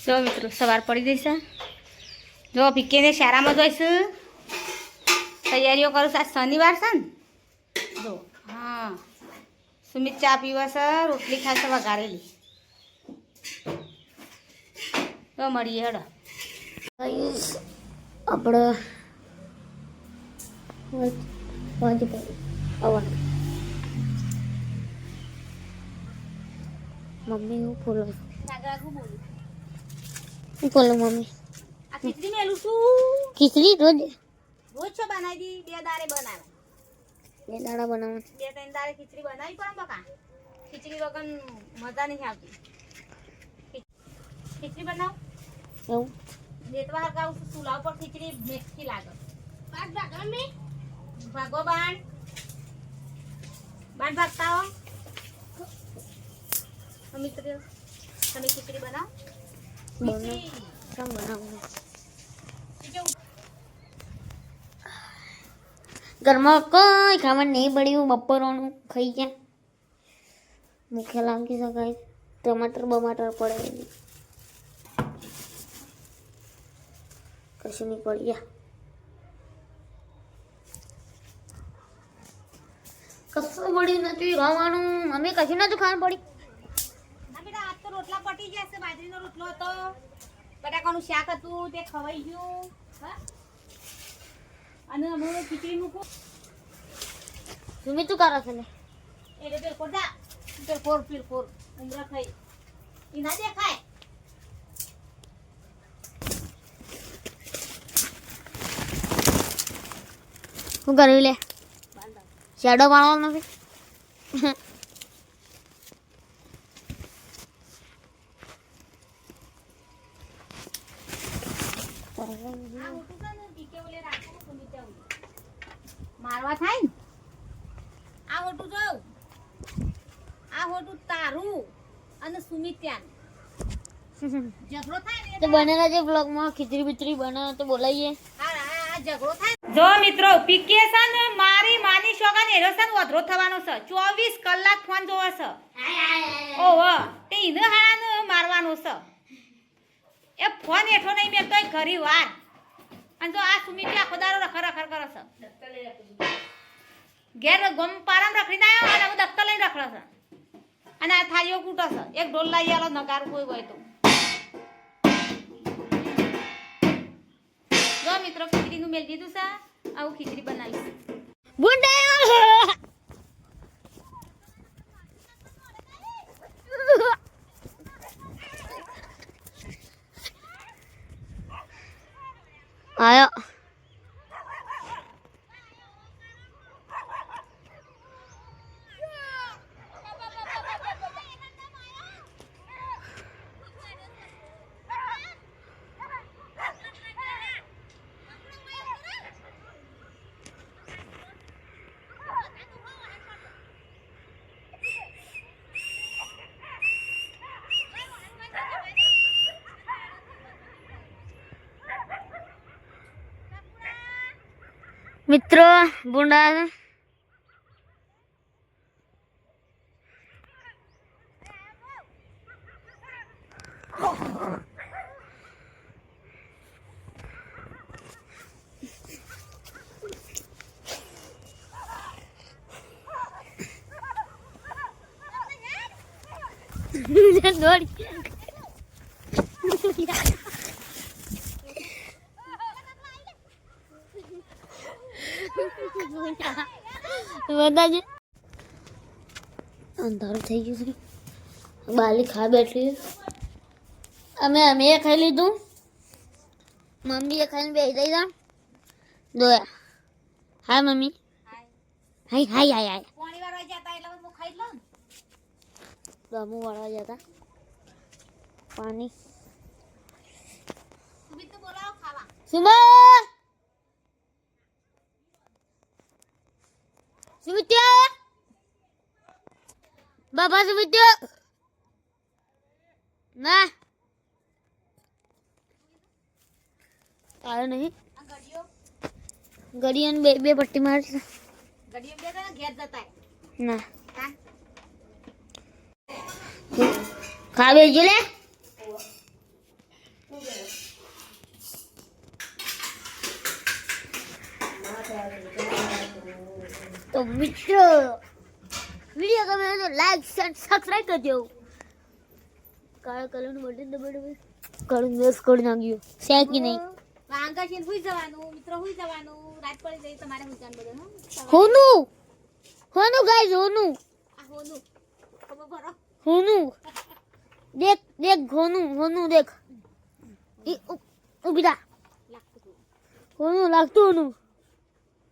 જો મિત્રો સવાર પડી ગઈ છે. જો પીકેને શાળામાં જોઈશું. તૈયારીઓ કરું છું. આજ શનિવાર છે ને. જો હા સુમિત ચા પીવા છે, રોટલી ખાશે વઘારેલી. તો મળીએ હેડો. આપણે મમ્મી હું ફોલો મમ્મી આ ખીચડી મેલું છું. ખીચડી રોજ રોજ છો બનાવી દી. 2 દાડે બનાવે. 2 દાડા બનાવવા 2-3 દાડે ખીચડી બનાવી પણ બકા ખીચડી વગર મજા નહીં આવતી. ખીચડી બનાવ એવું દેતવા હરગાવું છું. ચૂલા ઉપર ખીચડી મેથી લાગે. ભાગો બાણ ભાગતા હો. મિત્ર તમે ખીચડી બનાવ. ઘરમાં કોઈ ખાવાનું નહીં પડ્યું. બપોરનું ખાઈ ગયા. મુખ્ય લાગી શકાય. ટમાટર બમાટર પડે કશું નહીં પડી ગયા. કશું પડ્યું નથી ખાવાનું. મમ્મી કશું નતું ખાવાનું પડી. ના બેટા આજ તો રોટલા પટી ગયા છે. બાજરીનો રોટલો હતો, બટાકાનું શાક હતું, તે ખવાઈ ગયું. હા અને અમે ખીચડી મૂકું. સુમિત શું કરે છે? એટલે પેલ કોટા પેલ ફોર ઉમરા ખાઈ ઈ ના દેખાય. શું કર્યું લે? શેડો પાડવાનો નથી. મારવા થાય ને આ હોટું જોઉં. આ હોટું તારું અને સુમિત ત્યાં ઝઘડો થાય ને તો બનેલા જે બ્લોગમાં ખીચડી બીચડી બને તો બોલાવીએ. આ ઝઘડો થાય. જો મિત્રો પીકેશન મારી માની શોગન એરોસન વધરો થવાનો છે. 24 કલાક ફોન જોવો છે. ઓહો તે ઈને હાન મારવાનો છે. એ ફોન એઠો નહીં મેલતોય ઘરી વાર. અને જો આ સુમિત આખો દારો રખર કરે છે. ઘેર ગમ પારામ રખડીને આવ્યો અને હું દફતર લઈને રખડો છે. અને આ થાળીઓ કૂટો છે. એક ઢોલ લઈ આલો નગાર કોઈ હોય તો. જો મિત્રો ખીચડીનું મેલ દીધું છે. આવું ખીચડી બનાવીશ. આયો મિત્રો બુંડા દોડી બધાજ અંધારું થઈ ગયું છે. બાલી ખા બેઠી. અમે ખાઈ લીધું. મમ્મીએ ખાઈને બેસી દઈ જા દોયા. Hi mummy. હાય હાય હાય હાય. પાણી વાળવા જતા એટલે હું ખાઈ લઉં. દમુ વાળવા જતા પાણી. સુમિત તો બોલાવો ખાવા. સુમા સુમિત્યા બાબા સુમિત્યા ના આવ્યો નહીં. આ ગડિયો ગડિયાને બે પટ્ટી મારી. ગડિયો બે ને ઘેર જતા ના હા ખા બેસજો લે. તો મિત્રો વિડીયો ગમે તો લાઈક શેર સબસ્ક્રાઇબ કરજો. કાળા કલરનું બટન દબાડો. કાળું મેસ કરી નાખ્યું છે કે નહીં? વાંગા છે હુઈ જવાનું મિત્રો, હુઈ જવાનું. રાત પડી જઈ તમારે હુઈ બધું. હોનું હોનું ગાઈસ હોનું આ હોનું ખબર ભરો. હોનું દેખ દેખ હોનું દેખ ઈ ઉભી થા. હોનું લાગતું હોનું